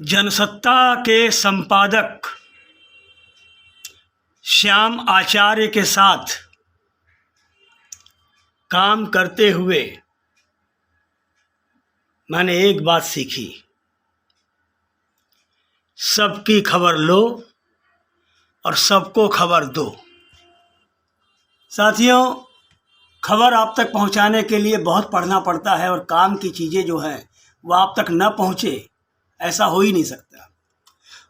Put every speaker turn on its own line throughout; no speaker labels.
जनसत्ता के संपादक श्याम आचार्य के साथ काम करते हुए मैंने एक बात सीखी, सबकी खबर लो और सबको खबर दो। साथियों, खबर आप तक पहुंचाने के लिए बहुत पढ़ना पड़ता है और काम की चीज़ें जो हैं वो आप तक न पहुंचे, ऐसा हो ही नहीं सकता।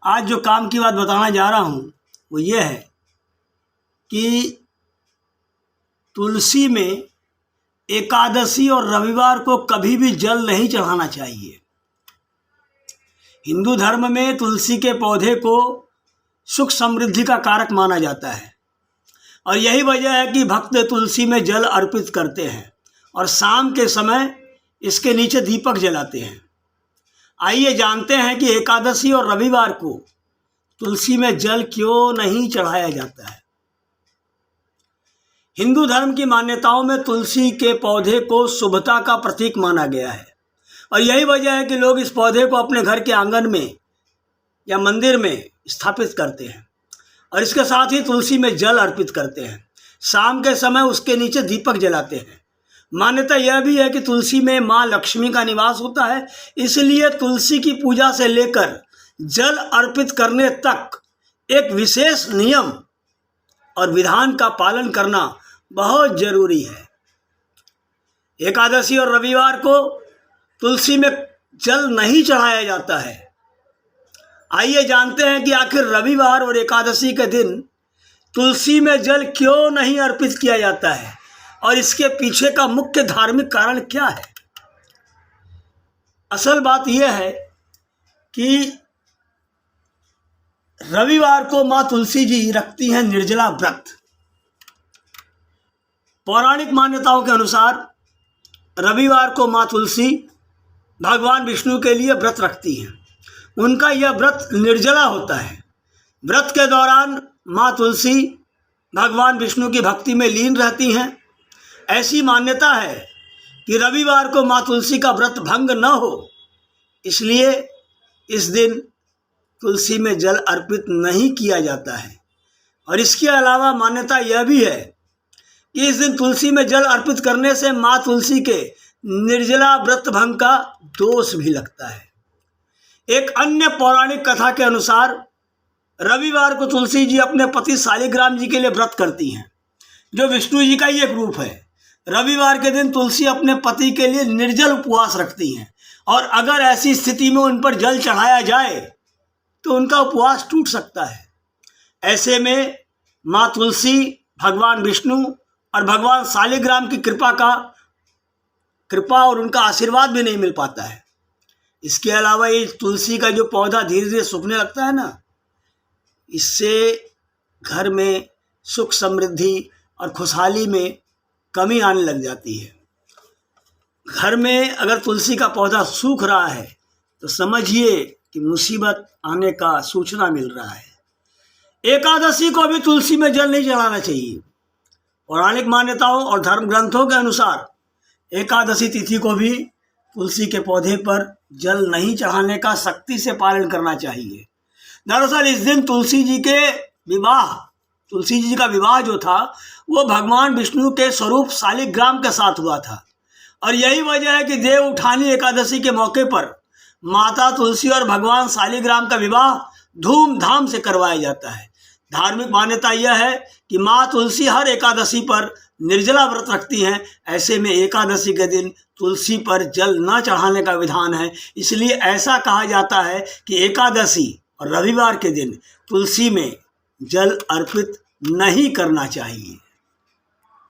आज जो काम की बात बताना जा रहा हूं वो ये है कि तुलसी में एकादशी और रविवार को कभी भी जल नहीं चढ़ाना चाहिए। हिंदू धर्म में तुलसी के पौधे को सुख समृद्धि का कारक माना जाता है और यही वजह है कि भक्त तुलसी में जल अर्पित करते हैं और शाम के समय इसके नीचे दीपक जलाते हैं। आइए जानते हैं कि एकादशी और रविवार को तुलसी में जल क्यों नहीं चढ़ाया जाता है। हिंदू धर्म की मान्यताओं में तुलसी के पौधे को शुभता का प्रतीक माना गया है और यही वजह है कि लोग इस पौधे को अपने घर के आंगन में या मंदिर में स्थापित करते हैं और इसके साथ ही तुलसी में जल अर्पित करते हैं। शाम के समय उसके नीचे दीपक जलाते हैं। मान्यता यह भी है कि तुलसी में माँ लक्ष्मी का निवास होता है, इसलिए तुलसी की पूजा से लेकर जल अर्पित करने तक एक विशेष नियम और विधान का पालन करना बहुत जरूरी है। एकादशी और रविवार को तुलसी में जल नहीं चढ़ाया जाता है। आइए जानते हैं कि आखिर रविवार और एकादशी के दिन तुलसी में जल क्यों नहीं अर्पित किया जाता है और इसके पीछे का मुख्य धार्मिक कारण क्या है। असल बात यह है कि रविवार को माँ तुलसी जी रखती हैं निर्जला व्रत। पौराणिक मान्यताओं के अनुसार रविवार को माँ तुलसी भगवान विष्णु के लिए व्रत रखती हैं। उनका यह व्रत निर्जला होता है। व्रत के दौरान माँ तुलसी भगवान विष्णु की भक्ति में लीन रहती हैं। ऐसी मान्यता है कि रविवार को माँ तुलसी का व्रत भंग न हो, इसलिए इस दिन तुलसी में जल अर्पित नहीं किया जाता है। और इसके अलावा मान्यता यह भी है कि इस दिन तुलसी में जल अर्पित करने से माँ तुलसी के निर्जला व्रत भंग का दोष भी लगता है। एक अन्य पौराणिक कथा के अनुसार रविवार को तुलसी जी अपने पति शालिग्राम जी के लिए व्रत करती हैं, जो विष्णु जी का ही एक रूप है। रविवार के दिन तुलसी अपने पति के लिए निर्जल उपवास रखती हैं और अगर ऐसी स्थिति में उन पर जल चढ़ाया जाए तो उनका उपवास टूट सकता है। ऐसे में माँ तुलसी, भगवान विष्णु और भगवान शालिग्राम की कृपा और उनका आशीर्वाद भी नहीं मिल पाता है। इसके अलावा ये तुलसी का जो पौधा धीरे धीरे सूखने लगता है ना, इससे घर में सुख समृद्धि और खुशहाली में कमी आने लग जाती है। घर में अगर तुलसी का पौधा सूख रहा है तो समझिए कि मुसीबत आने का सूचना मिल रहा है। एकादशी को भी तुलसी में जल नहीं चढ़ाना चाहिए। पौराणिक मान्यताओं और धर्म ग्रंथों के अनुसार एकादशी तिथि को भी तुलसी के पौधे पर जल नहीं चढ़ाने का सख्ती से पालन करना चाहिए। दरअसल इस दिन तुलसी जी का विवाह जो था वो भगवान विष्णु के स्वरूप शालिग्राम के साथ हुआ था और यही वजह है कि देव उठानी एकादशी के मौके पर माता तुलसी और भगवान शालिग्राम का विवाह धूमधाम से करवाया जाता है। धार्मिक मान्यता यह है कि माँ तुलसी हर एकादशी पर निर्जला व्रत रखती हैं। ऐसे में एकादशी के दिन तुलसी पर जल न चढ़ाने का विधान है। इसलिए ऐसा कहा जाता है कि एकादशी और रविवार के दिन तुलसी में जल अर्पित नहीं करना चाहिए।